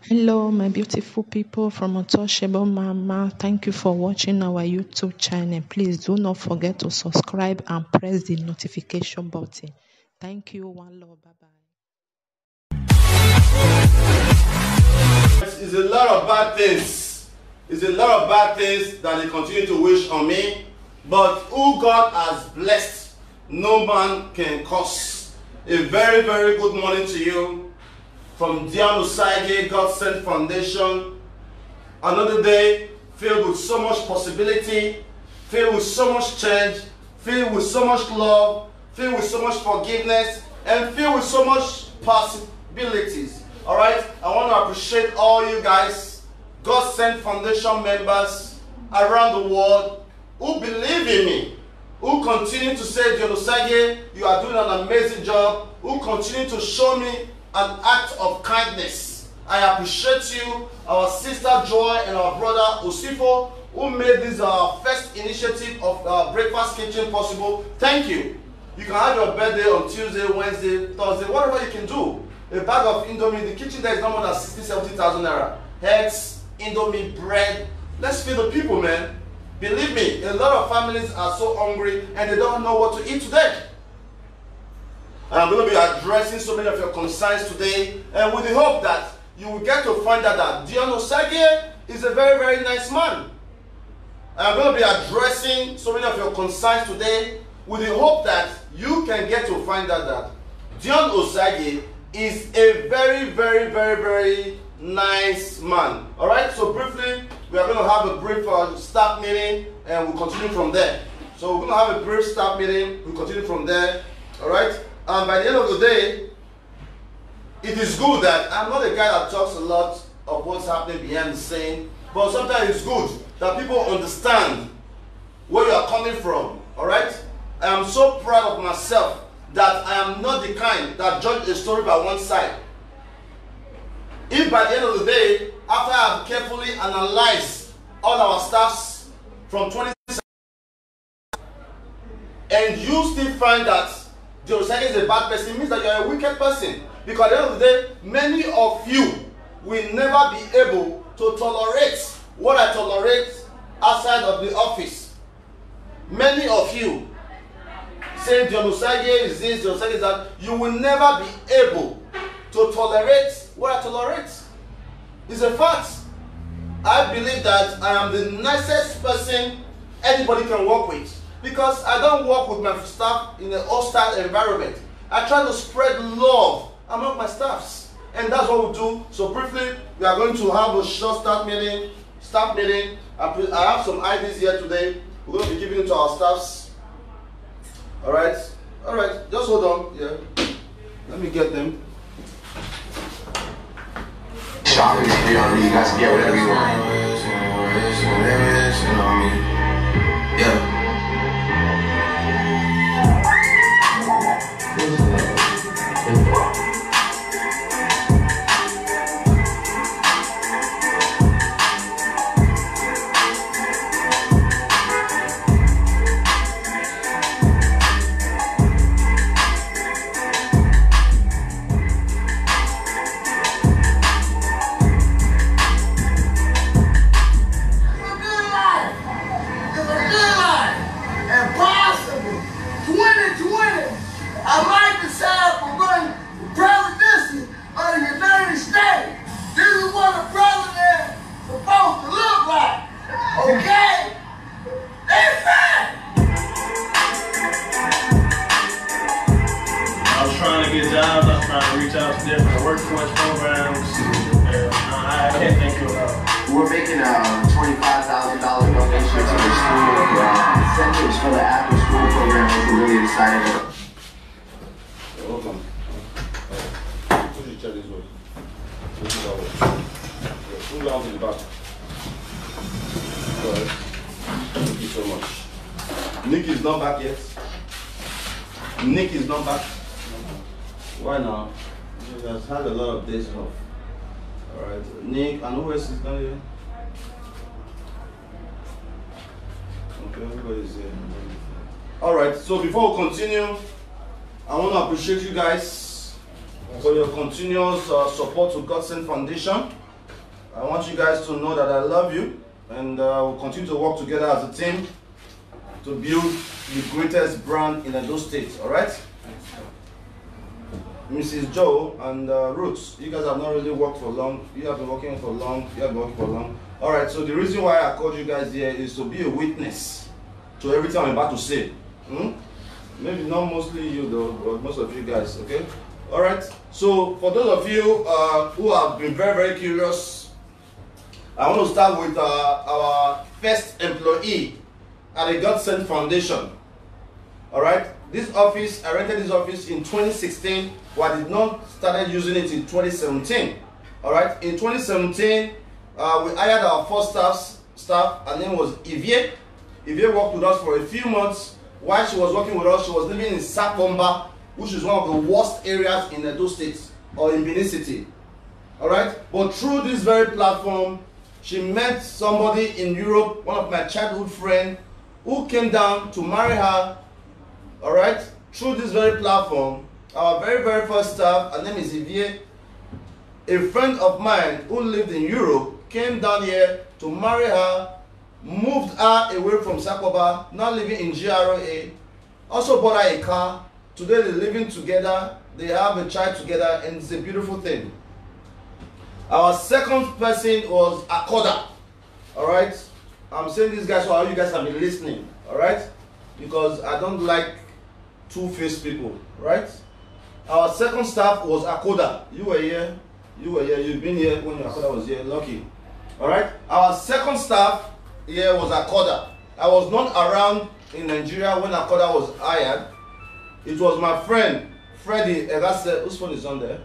Hello, my beautiful people from Untouchable Mama. Thank you for watching our YouTube channel. Please do not forget to subscribe and press the notification button. Thank you. One love. Bye-bye. It's a lot of bad things. It's a lot of bad things that they continue to wish on me. But who God has blessed, no man can curse. A very, very good morning to you. From Dion Osage, God Sent Foundation. Another day filled with so much possibility, filled with so much change, filled with so much love, filled with so much forgiveness, and filled with so much possibilities. Alright, I want to appreciate all you guys, God Sent Foundation members around the world who believe in me, who continue to say, Dion Osage, you are doing an amazing job, who continue to show me an act of kindness. I appreciate you, our sister Joy and our brother Osifo, who made this first initiative of Breakfast Kitchen possible. Thank you. You can have your birthday on Tuesday, Wednesday, Thursday, whatever you can do. A bag of Indomie, the kitchen there is no more than 60,000-70,000 naira. Eggs, Indomie, bread. Let's feed the people, man. Believe me, a lot of families are so hungry and they don't know what to eat today. And I'm going to be addressing so many of your concerns today, and with the hope that you will get to find out that Dion Osage is a very, very nice man. And I'm going to be addressing so many of your concerns today with the hope that you can get to find out that Dion Osage is a very, very, very, very nice man. Alright, so briefly, we are going to have a brief staff meeting and we'll continue from there. So we're going to have a brief staff meeting, we'll continue from there. Alright? And by the end of the day, it is good that I'm not a guy that talks a lot of what's happening behind the scene, but sometimes it's good that people understand where you are coming from. Alright? I am so proud of myself that I am not the kind that judge a story by one side. If by the end of the day, after I have carefully analyzed all our staffs from 2017, and you still find that Dion Osage is a bad person, it means that you are a wicked person. Because at the end of the day, many of you will never be able to tolerate what I tolerate outside of the office. Many of you saying Dion Osage is this, Dion Osage is that, you will never be able to tolerate what I tolerate. It's a fact. I believe that I am the nicest person anybody can work with. Because I don't work with my staff in a hostile environment. I try to spread love among my staffs. And that's what we do. So briefly, we are going to have a short staff meeting. I have some ideas here today. We're going to be giving it to our staffs. Alright? Alright, just hold on. Yeah. Let me get them. Shopping, you guys can get whatever you want. Yeah. We're making a $25,000 donation to the school incentives for the after school program, which we're really excited about. You're welcome. Put your chair this way. This is our way. Move down to the back. Go ahead. Thank you so much. Nick is not back yet. Nick is not back. Why now? He has had a lot of days off. Alright, Nick, and who else is down here? Okay, everybody's here. Alright, so before we continue, I want to appreciate you guys for your continuous support to God Sent Foundation. I want you guys to know that I love you, and we'll continue to work together as a team to build the greatest brand in Edo State. All right? Mrs. Joe and Roots, you guys have not really worked for long. You have been working for long. You have been working for long. All right. So the reason why I called you guys here is to be a witness to everything I'm about to say. Maybe not mostly you though, but most of you guys. Okay. All right. So for those of you who have been very, very curious, I want to start with our first employee at the God Sent Foundation. All right. This office, I rented this office in 2016, but I did not started using it in 2017. All right. In 2017, we hired our first staff. Her name was Ivie. Ivie worked with us for a few months. While she was working with us, she was living in Sakomba, which is one of the worst areas in Edo State or in Benin City. All right. But through this very platform, she met somebody in Europe, one of my childhood friends, who came down to marry her. All right, through this very platform, our very, very first staff, her name is Ivie, a friend of mine who lived in Europe, came down here to marry her, moved her away from Sakoba, now living in GRA, also bought her a car. Today they're living together, they have a child together, and it's a beautiful thing. Our second person was Akoda. All right, I'm saying this guys so you guys have been listening. All right, because I don't like two-faced people, right? Our second staff was Akoda. You were here. You've been here when Akoda was here. Lucky. All right. Our second staff here was Akoda. I was not around in Nigeria when Akoda was hired. It was my friend Freddie Erase. Whose phone is on there?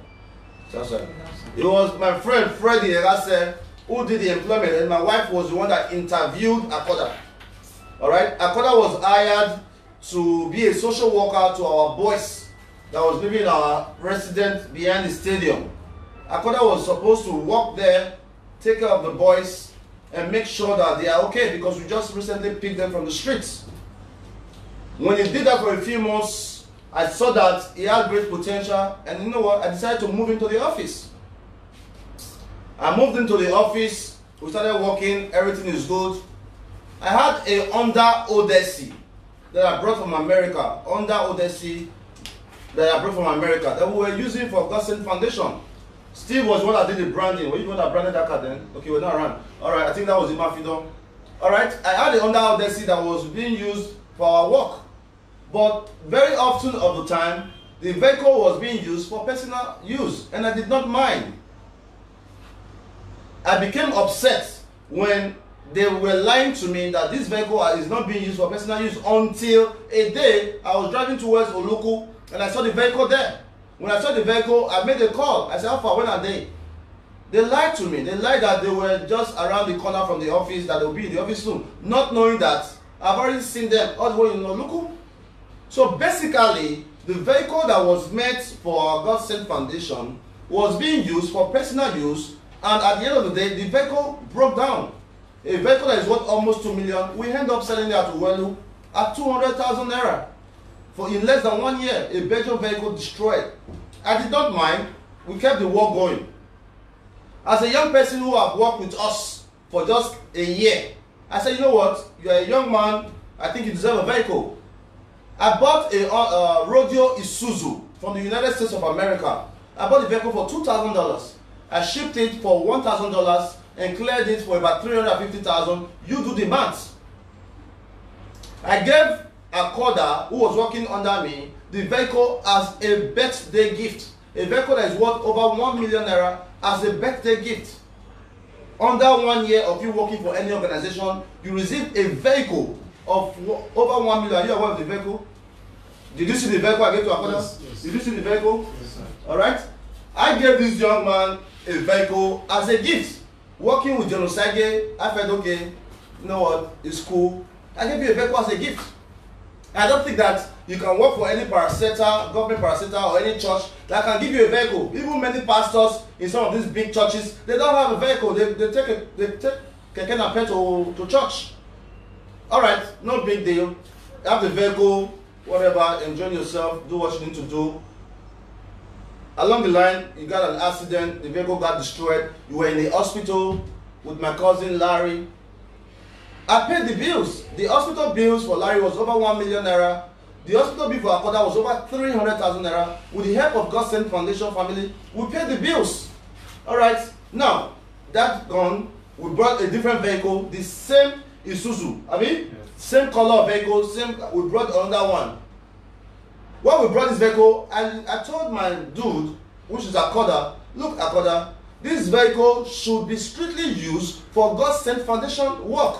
It was my friend Freddie Erase who did the employment, and my wife was the one that interviewed Akoda. All right. Akoda was hired to be a social worker to our boys that was living in our residence behind the stadium. Akoda was supposed to walk there, take care of the boys, and make sure that they are okay because we just recently picked them from the streets. When he did that for a few months, I saw that he had great potential, and you know what? I decided to move into the office. I moved into the office, we started working, everything is good. I had a Honda Odyssey that I brought from America, that we were using for God Sent Foundation. Steve was one that did the branding. Were you one that branded that car then? Okay, we're not around. All right, I think that was Imafido. All right, I had a Honda Odyssey that was being used for our work. But very often of the time, the vehicle was being used for personal use, and I did not mind. I became upset when they were lying to me that this vehicle is not being used for personal use until a day I was driving towards Oluku and I saw the vehicle there. When I saw the vehicle, I made a call. I said, how far, when are they? They lied to me. They lied that they were just around the corner from the office, that they'll be in the office soon, not knowing that I've already seen them all the way in Oluku. So basically, the vehicle that was meant for our God Sent Foundation was being used for personal use, and at the end of the day, the vehicle broke down. A vehicle that is worth almost 2 million, we end up selling it at Uwelu at 200,000 naira. For in less than 1 year, a Belgian vehicle destroyed. I did not mind. We kept the work going. As a young person who have worked with us for just a year, I said, you know what? You are a young man. I think you deserve a vehicle. I bought a Rodeo Isuzu from the United States of America. I bought the vehicle for $2,000. I shipped it for $1,000 and cleared it for about $350,000. You do the maths. I gave Akoda, who was working under me, the vehicle as a birthday gift. A vehicle that is worth over 1 million naira as a birthday gift. Under 1 year of you working for any organization, you receive a vehicle of over 1 million. Are you aware of the vehicle? Did you see the vehicle I gave to Akoda? Yes, yes. Did you see the vehicle? Yes, sir. All right. I gave this young man a vehicle as a gift. Working with Genosage, I felt, okay, you know what, it's cool. I gave you a vehicle as a gift. I don't think that you can work for any parastatal, government parastatal, or any church that can give you a vehicle. Even many pastors in some of these big churches, they don't have a vehicle. They take Keke Napep to church. All right, no big deal. Have the vehicle, whatever, enjoy yourself, do what you need to do. Along the line, you got an accident, the vehicle got destroyed, you were in the hospital with my cousin Larry. I paid the bills. The hospital bills for Larry was over 1 million naira. The hospital bill for Akoda was over 300,000 naira. With the help of God Sent Foundation family, we paid the bills. All right. Now, that gone, we brought a different vehicle, the same Isuzu. I mean, yes. Same color of vehicle, same. We brought another one. When we brought this vehicle, I told my dude, which is Akoda, look, Akoda, this vehicle should be strictly used for God Sent Foundation work.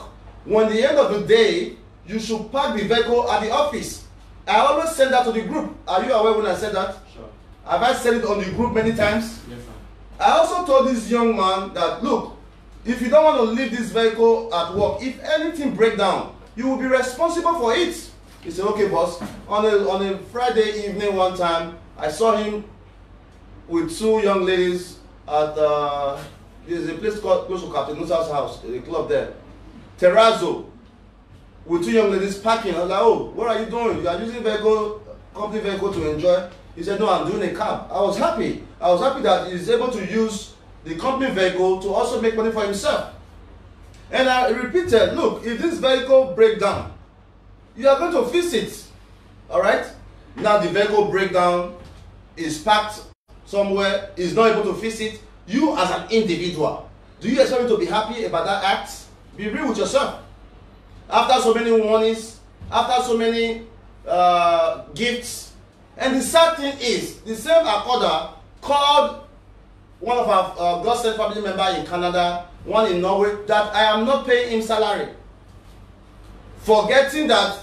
When the end of the day, you should park the vehicle at the office. I always send that to the group. Are you aware when I said that? Sure. Have I said it on the group many times? Yes, sir. I also told this young man that, look, if you don't want to leave this vehicle at work, if anything breaks down, you will be responsible for it. He said, okay, boss. On a Friday evening one time, I saw him with two young ladies at, there's a place called close to Captain Musa's house, a club there. Terrazzo, with two young ladies parking. I was like, oh, what are you doing? You are using vehicle, company vehicle to enjoy? He said, no, I'm doing a cab. I was happy. I was happy that he's able to use the company vehicle to also make money for himself. And I repeated, look, if this vehicle breaks down, you are going to fix it. All right? Now the vehicle breakdown is parked somewhere, is not able to fix it. You as an individual, do you expect me to be happy about that act? Be real with yourself. After so many warnings, after so many gifts, and the sad thing is, the same Akoda called one of our God Sent family members in Canada, one in Norway, that I am not paying him salary. Forgetting that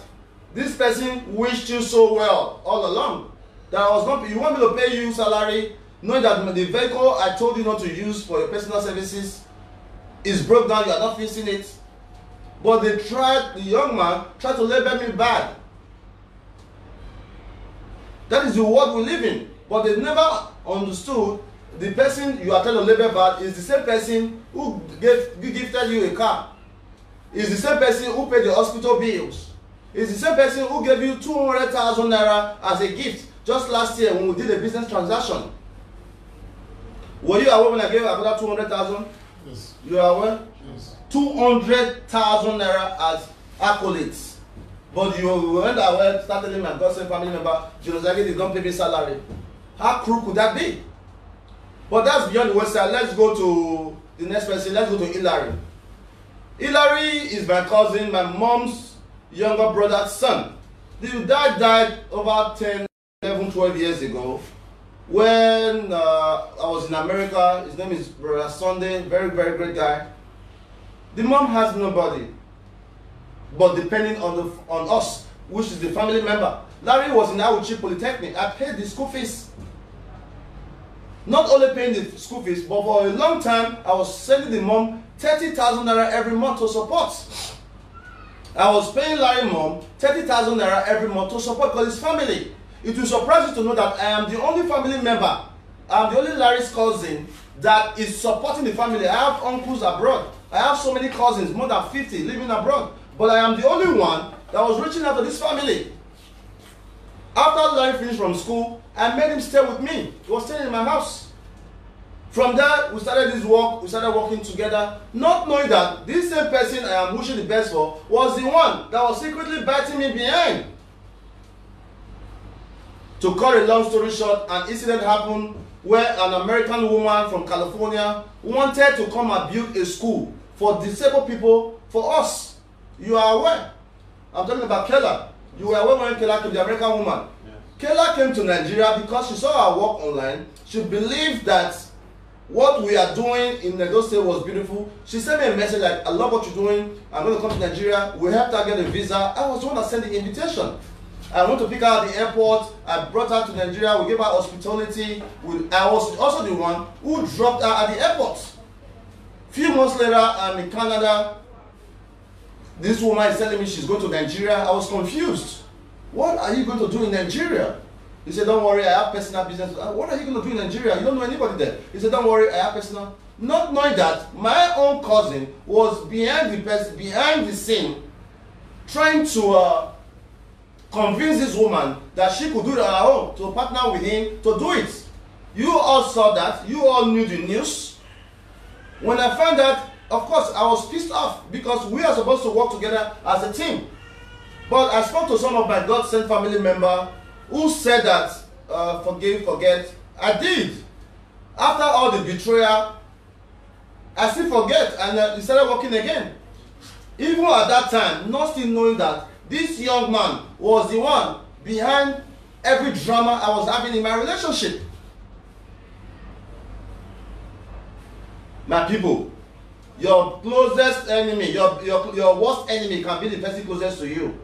this person wished you so well all along. That I was not, you want me to pay you salary, knowing that the vehicle I told you not to use for your personal services is broke down, you are not fixing it. But they tried, the young man tried to label me bad. That is the world we live in. But they never understood the person you are trying to label bad is the same person who gifted you a car. Is the same person who paid the hospital bills. Is the same person who gave you 200,000 naira as a gift just last year when we did a business transaction. Were you aware when I gave Akoda 200,000? Yes. You are aware? Yes. 200,000 naira as accolades. But you went away, start telling my God Sent family member, Jonozagi did not pay me salary. How cruel could that be? But that's beyond the west side. Let's go to the next person. Let's go to Hilary. Hilary is my cousin, my mom's younger brother's son. The dad died over 10, 11, 12 years ago. When I was in America, his name is Brother Sunday, very, very great guy. The mom has nobody, but depending on us, which is the family member. Larry was in Awuchi Polytechnic. I paid the school fees. Not only paying the school fees, but for a long time, I was sending the mom 30,000 naira every month to support. I was paying Larry's mom 30,000 naira every month to support because his family. It will surprise you to know that I am the only family member, I am the only Larry's cousin that is supporting the family. I have uncles abroad. I have so many cousins, more than 50, living abroad. But I am the only one that was reaching out to this family. After Larry finished from school, I made him stay with me. He was staying in my house. From there, we started this work. We started working together, not knowing that this same person I am wishing the best for was the one that was secretly biting me behind. To cut a long story short, an incident happened where an American woman from California wanted to come and build a school for disabled people for us. You are aware. I'm talking about Kayla. You were aware when Kayla came, the American woman. Yes. Kayla came to Nigeria because she saw our work online. She believed that what we are doing in Lagos State was beautiful. She sent me a message like, I love what you're doing. I'm going to come to Nigeria. We helped her get a visa. I was the one that sent the invitation. I went to pick her at the airport. I brought her to Nigeria. We gave her hospitality. I was also the one who dropped her at the airport. Few months later, I'm in Canada. This woman is telling me she's going to Nigeria. I was confused. What are you going to do in Nigeria? He said, don't worry, I have personal business. What are you going to do in Nigeria? You don't know anybody there. He said, don't worry, I have personal. Not knowing that my own cousin was behind the scene, trying to convince this woman that she could do it on her own, to partner with him to do it. You all saw that. You all knew the news. When I found out, of course, I was pissed off because we are supposed to work together as a team. But I spoke to some of my God-sent family members who said that, forgive, forget. I did. After all the betrayal, I still forget, and he started working again. Even at that time, not still knowing that this young man was the one behind every drama I was having in my relationship. My people, your closest enemy, your worst enemy can be the person closest to you.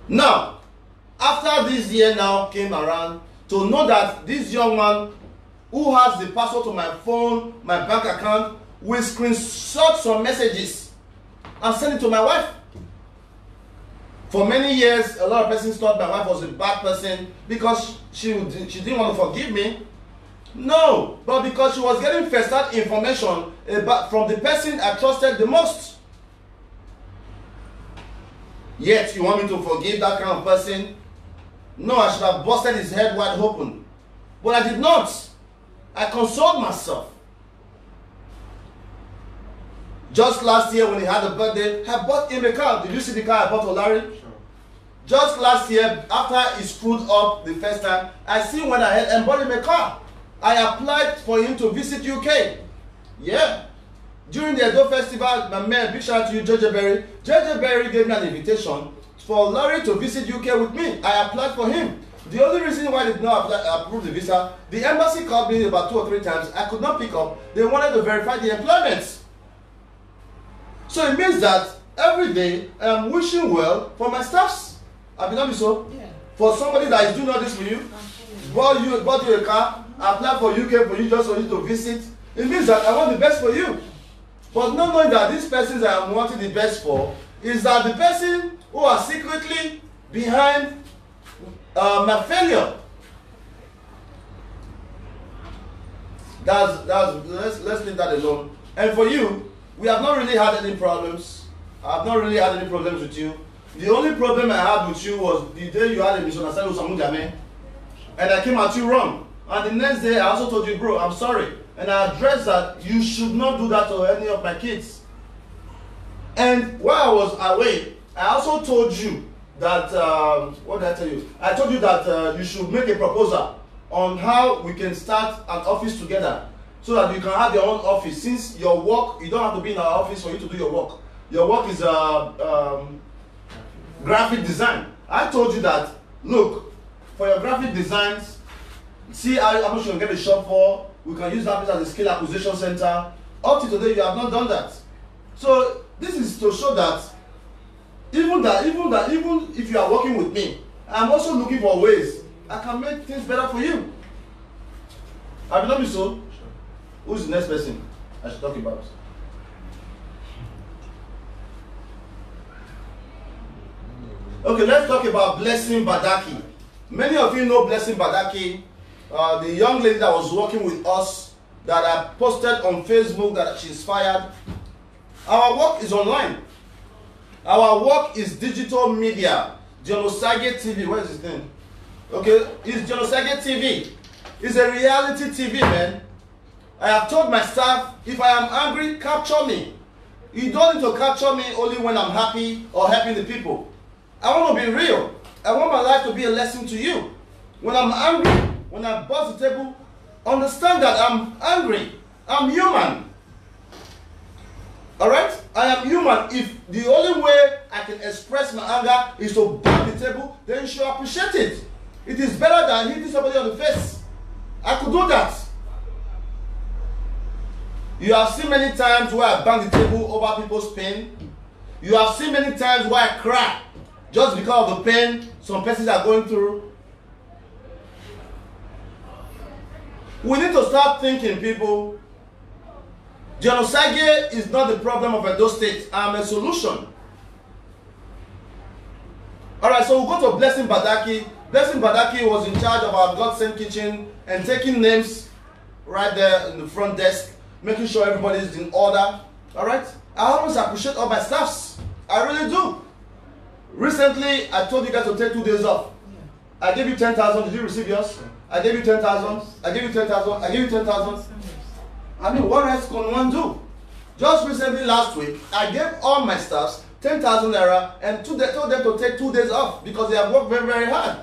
Now, after this year now came around, to know that this young man who has the password to my phone, my bank account, will screenshot some messages and send it to my wife. For many years, a lot of persons thought my wife was a bad person because she didn't want to forgive me. No, but because she was getting first-hand information from the person I trusted the most. Yet, you want me to forgive that kind of person? No, I should have busted his head wide open. But I did not. I consoled myself. Just last year when he had a birthday, I bought him a car. Did you see the car I bought for Larry? Sure. Just last year, after he screwed up the first time, I still went ahead and bought him a car. I applied for him to visit UK. Yeah. During the Edo Festival, my man, big shout out to you, JJ Berry. JJ Berry gave me an invitation for Larry to visit UK with me. I applied for him. The only reason why they did not approve the visa, the embassy called me about 2 or 3 times. I could not pick up. They wanted to verify the employment. So it means that every day I'm wishing well for my staffs. Have you done so? Yeah. For somebody that is doing all this for you, bought you a car, applied for UK for you just for you to visit. It means that I want the best for you. But not knowing that these persons I am wanting the best for is that the person who are secretly behind my failure. Let's leave that alone. And for you, we have not really had any problems. I have not really had any problems with you. The only problem I had with you was the day you had a misunderstanding with Samudame, and I came at you wrong. And the next day, I also told you, bro, I'm sorry. And I addressed that you should not do that to any of my kids. And while I was away, I also told you that, what did I tell you? I told you that you should make a proposal on how we can start an office together so that you can have your own office. Since your work, you don't have to be in our office for you to do your work. Your work is graphic design. I told you that, look, for your graphic designs, see how much you can get a shop for. We can use that as a skill acquisition center. Up to today, you have not done that. So this is to show that even if you are working with me, I'm also looking for ways I can make things better for you. Have you done me so? Sure. Who's the next person I should talk about? Okay, let's talk about Blessing Badaki. Many of you know Blessing Badaki, the young lady that was working with us, that I posted on Facebook that she's fired. Our work is online. Our work is digital media. Genosage TV, what is his name? Okay, it's Genosage TV. It's a reality TV, man. I have told my staff, if I am angry, capture me. You don't need to capture me only when I'm happy or helping the people. I want to be real. I want my life to be a lesson to you. When I'm angry, when I bust the table, understand that I'm angry. I'm human. Alright? I am human. If the only way I can express my anger is to bang the table, then you should appreciate it. It is better than hitting somebody on the face. I could do that. You have seen many times where I bang the table over people's pain. You have seen many times where I cry just because of the pain some persons are going through. We need to start thinking, people. Genosage is not the problem of Edo State. I'm a solution. Alright, so we'll go to Blessing Badaki. Blessing Badaki was in charge of our God-sent kitchen and taking names right there in the front desk, making sure everybody is in order. Alright? I always appreciate all my staffs. I really do. Recently, I told you guys to take 2 days off. I gave you 10,000. Did you receive yours? I gave you 10,000. I gave you 10,000. I gave you 10,000. I mean, what else can one do? Just recently, last week, I gave all my staffs 10,000 naira and told them to take 2 days off because they have worked very, very hard.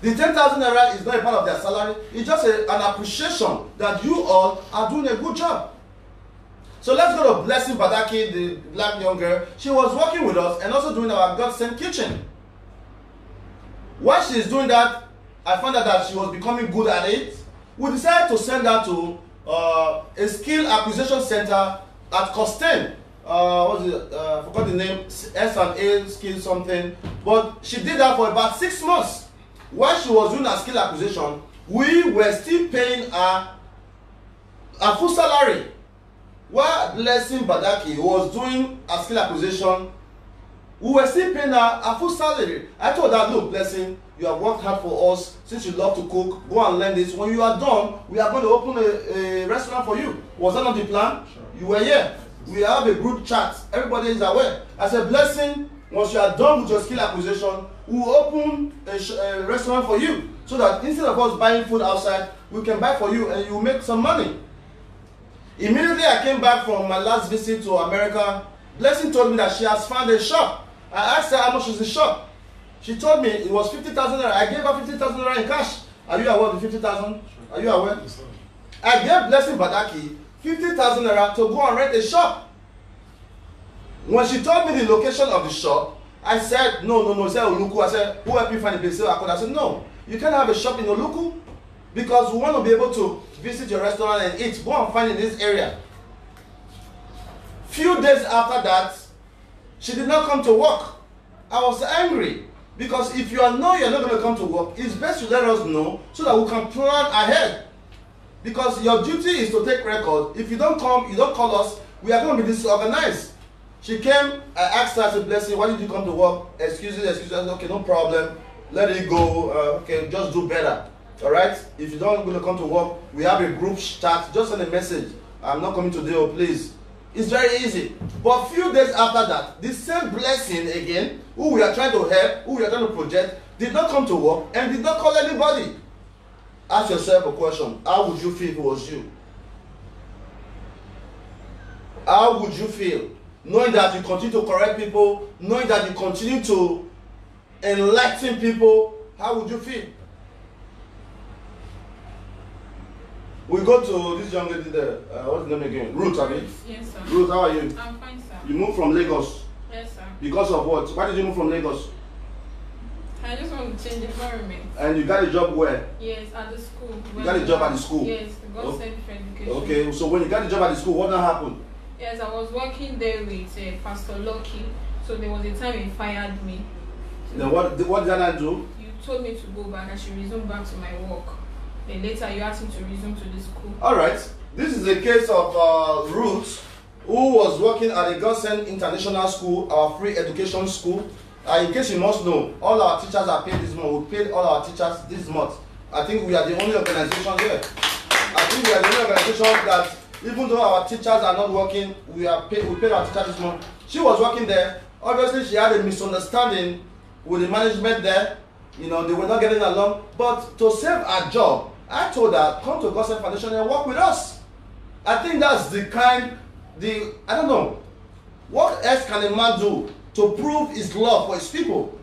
The 10,000 naira is not a part of their salary. It's just an appreciation that you all are doing a good job. So let's go to Blessing Badaki, the black young girl. She was working with us and also doing our God Sent Kitchen. While she's doing that, I found out that she was becoming good at it. We decided to send her to a skill acquisition center at Costain. What's it? I forgot the name. S&A skill something. But she did that for about 6 months. While she was doing her skill acquisition, we were still paying her a full salary. While Blessing Badaki was doing a skill acquisition, we were still paying her a full salary. I told her, look, Blessing, you have worked hard for us. Since you love to cook, go and learn this. When you are done, we are going to open a restaurant for you. Was that not the plan? Sure. You were here. We have a group chat. Everybody is aware. I said, Blessing, once you are done with your skill acquisition, we will open a restaurant for you. So that instead of us buying food outside, we can buy for you and you make some money. Immediately I came back from my last visit to America. Blessing told me that she has found a shop. I asked her how much is the shop. She told me it was 50,000 naira. I gave her 50,000 naira in cash. Are you aware of the 50,000? Are you aware? I gave Blessing Badaki 50,000 naira to go and rent a shop. When she told me the location of the shop, I said, no. She said, Oluku. I said, who helped me find a place? I said, no. You can't have a shop in Oluku because we want to be able to visit your restaurant and eat. Go and find in this area. Few days after that, she did not come to work. I was angry because if you know you're not going to come to work, it's best to let us know so that we can plan ahead. Because your duty is to take record. If you don't come, you don't call us, we are going to be disorganized. She came, I asked her, I said, Blessing, why did you come to work? Excuses. I said, okay, no problem. Let it go. Okay, just do better. All right? If you don't going to come to work, we have a group chat. Just send a message. I'm not coming today, oh, please. It's very easy. But a few days after that, the same Blessing again, who we are trying to help, who we are trying to project, did not come to work and did not call anybody. Ask yourself a question. How would you feel if it was you? How would you feel? Knowing that you continue to correct people, knowing that you continue to enlighten people, how would you feel? We go to this young lady there. What's the name again? Ruth, I mean? Yes, sir. Ruth, how are you? I'm fine, sir. You moved from Lagos? Yes, sir. Because of what? Why did you move from Lagos? I just want to change the environment. And you got a job where? Yes, at the school. You got a job at the school? Yes, God sent for education. Okay, so when you got a job at the school, what happened? Yes, I was working there with Pastor Lucky. So there was a time he fired me. Then what did I do? You told me to go back. I should resume back to my work. Then later you asked me to resume to the school. Alright, this is a case of Ruth, who was working at the God Sent International School, our free education school. In case you must know, all our teachers are paid this month. We paid all our teachers this month. I think we are the only organization here. I think we are the only organization that, even though our teachers are not working, we paid our teachers this month. She was working there. Obviously, she had a misunderstanding with the management there. You know, they were not getting along. But to save her job, I told her, come to God Sent Foundation and work with us. I think that's I don't know. What else can a man do to prove his love for his people?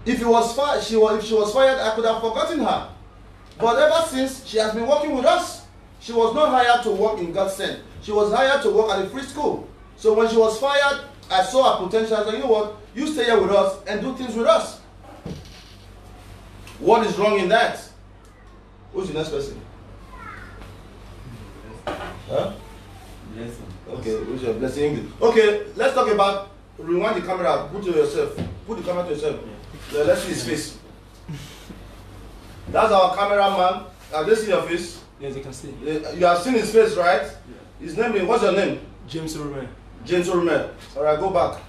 If she was fired, I could have forgotten her. But ever since, she has been working with us. She was not hired to work in God Sent. She was hired to work at a free school. So when she was fired, I saw her potential. I said, you know what? You stay here with us and do things with us. What is wrong in that? Who's the next person? Huh? Blessing. Okay, who's your Blessing English? Okay, let's talk about, rewind the camera, put to yourself. Put the camera to yourself. Yeah, let's see his face. That's our cameraman. Have they seen your face? Yes, you can see. You have seen his face, right? Yeah. His name is, what's your name? James Orme. James Orme. Alright, go back.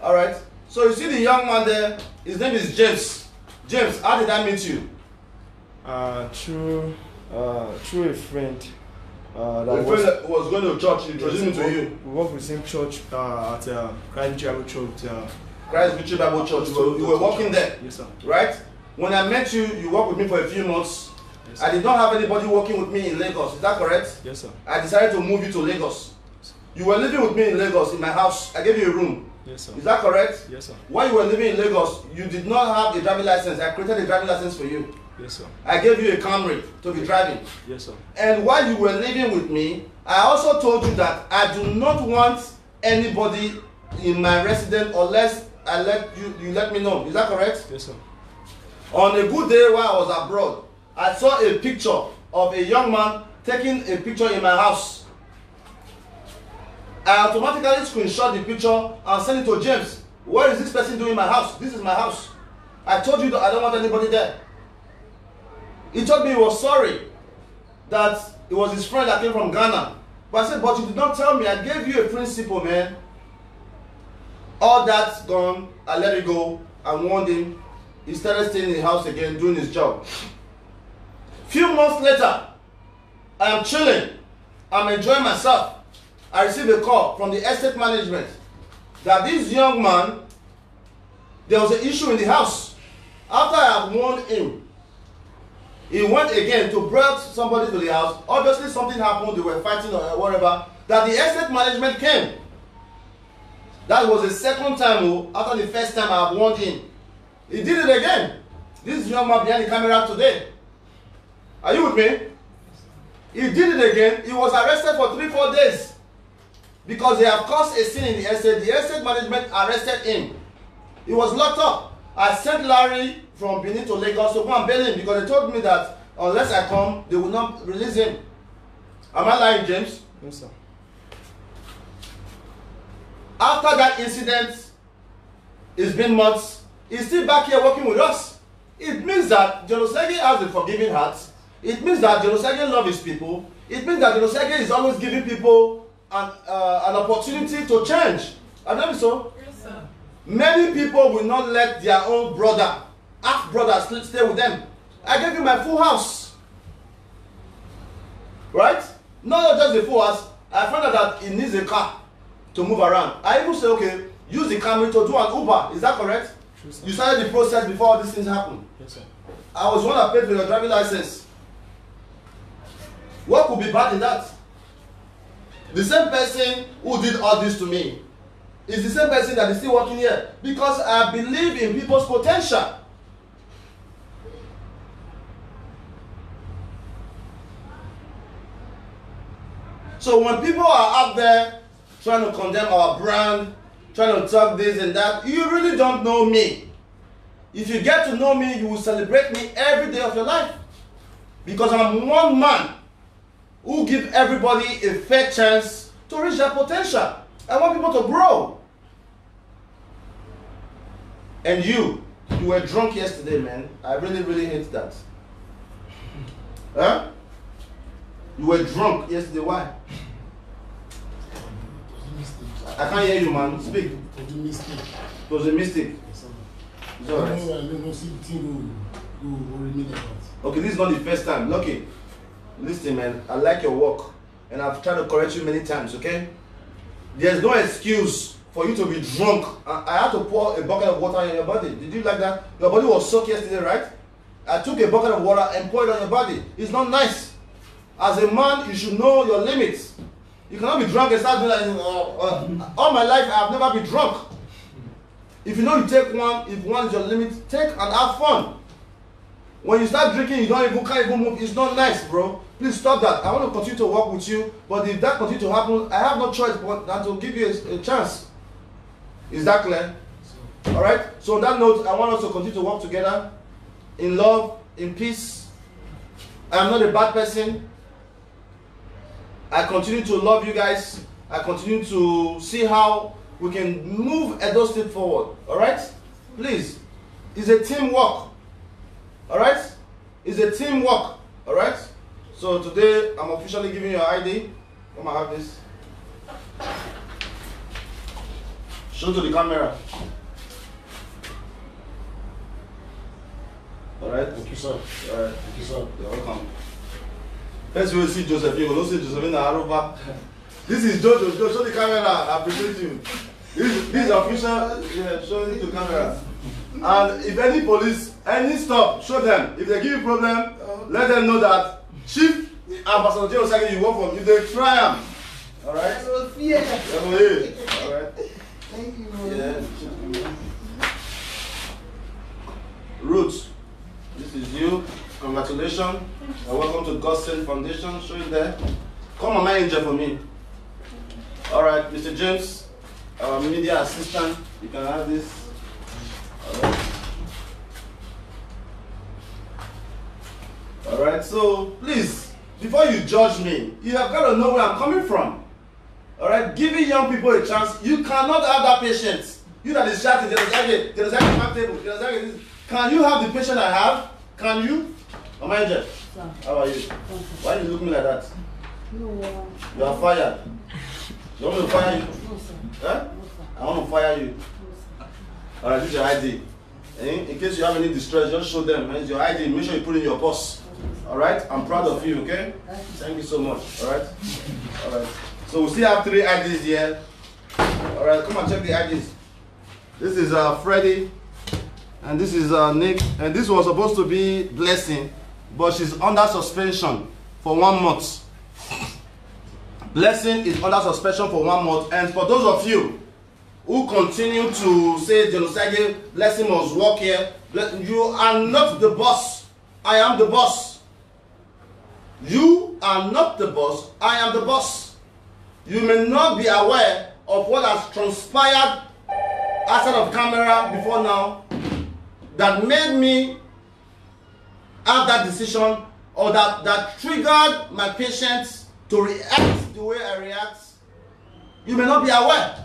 Alright. So you see the young man there, his name is James. James, how did I meet you? Through a friend. That was going to church, introduced me to you. We work with the same church at Christ Bible Church. Christ Bible Church. You were working there. Yes, sir. Right? When I met you, you worked with me for a few months. Yes, sir. I did not have anybody working with me in Lagos. Is that correct? Yes, sir. I decided to move you to Lagos. You were living with me in Lagos in my house. I gave you a room. Yes, sir. Is that correct? Yes, sir. While you were living in Lagos, you did not have a driving license. I created a driving license for you. Yes, sir. I gave you a Camry to be driving. Yes, sir. And while you were living with me, I also told you that I do not want anybody in my residence unless you let me know. Is that correct? Yes, sir. On a good day while I was abroad, I saw a picture of a young man taking a picture in my house. I automatically screenshot the picture and sent it to James. What is this person doing in my house? This is my house. I told you that I don't want anybody there. He told me he was sorry that it was his friend that came from Ghana. But I said, but you did not tell me. I gave you a principle, man. All that's gone. I let it go. I warned him. He started staying in the house again, doing his job. Few months later, I am chilling. I'm enjoying myself. I received a call from the estate management that this young man, there was an issue in the house. After I have warned him, he went again to bring somebody to the house. Obviously something happened, they were fighting or whatever, that the estate management came. That was the second time, after the first time I have warned him. He did it again. This young man behind the camera today. Are you with me? He did it again. He was arrested for 3-4 days. Because they have caused a scene in the estate management arrested him. He was locked up. I sent Larry from Benin to Lagos to go and bail him because they told me that unless I come, they will not release him. Am I lying, James? Yes, sir. After that incident, it's been months. He's still back here working with us. It means that Jenosege has a forgiving heart. It means that Jenosege loves his people. It means that Jenosege is always giving people an opportunity to change. I know so. Yes, sir. Many people will not let their own brother, half brothers, stay with them. I gave you my full house. Right? Not just the full house. I found out that he needs a car to move around. I even say, okay, use the Camry to do an Uber. Is that correct? True, sir. You started the process before all these things happened. Yes, sir. I was the one that paid for your driving license. What could be bad in that? The same person who did all this to me is the same person that is still working here because I believe in people's potential. So when people are out there trying to condemn our brand, trying to talk this and that, you really don't know me. If you get to know me, you will celebrate me every day of your life. Because I'm one man who give everybody a fair chance to reach their potential. I want people to grow. And you were drunk yesterday, man. I really hate that. Huh? You were drunk yesterday. Why? I can't hear you, man. Speak. It was a mistake. It's all right. Okay, this is not the first time. Lucky. Listen, man. I like your work. And I've tried to correct you many times, okay? There's no excuse for you to be drunk. I had to pour a bucket of water in your body. Did you like that? Your body was soaked yesterday, right? I took a bucket of water and poured it on your body. It's not nice. As a man, you should know your limits. You cannot be drunk and start doing like, all my life, I have never been drunk. If you know you take one, if one is your limit, take and have fun. When you start drinking, you can't even move. It's not nice, bro. Please stop that. I want to continue to work with you, but if that continues to happen, I have no choice but than to give you a chance. Is that clear? All right. So on that note, I want us to continue to work together in love, in peace. I am not a bad person. I continue to love you guys. I continue to see how we can move Edo State forward. All right? Please. It's a teamwork. All right? It's a teamwork. All right? So today, I'm officially giving you your ID. Come and have this. Show to the camera. All right? Thank you, sir. All right. Thank you, sir. You're welcome. First, we will see Josephine. We will see Josephine Aruba. This is Jojo. Show the camera. I appreciate you. This is official. Yeah, show it to camera. And if any police Any stop, show them. If they give you problem, let them know that Chief Ambassador J. Osage you work for. If they try them, all right. All right. Thank you. Yeah. Ruth, this is you. Congratulations. And welcome to God's Sent Foundation. Show it there. Come on, my angel for me. All right, Mr. James, our media assistant. You can have this. All right. All right, so please, before you judge me, you have got to know where I'm coming from. All right, giving young people a chance. You cannot have that patience. You that is shouting, can you have the patience I have? Can you? Mama Angel, how are you? Why do you look at me like that? No, You are fired. You want me to fire you? no, sir. Huh? No, sir. I want to fire you. No, sir. All right, this is your ID. In case you have any distress, just show them. It's your ID. Make sure you put it in your purse. All right? I'm proud of you, okay? Thank you so much. All right? All right. So we still have 3 IDs here. All right, come and check the IDs. This is Freddie, and this is Nick, and this was supposed to be Blessing, but she's under suspension for 1 month. Blessing is under suspension for 1 month, and for those of you who continue to say Genocide, Blessing must work here, you are not the boss. I am the boss. You are not the boss. I am the boss. You may not be aware of what has transpired outside of camera before now that made me have that decision, or that triggered my patients to react the way I react. You may not be aware.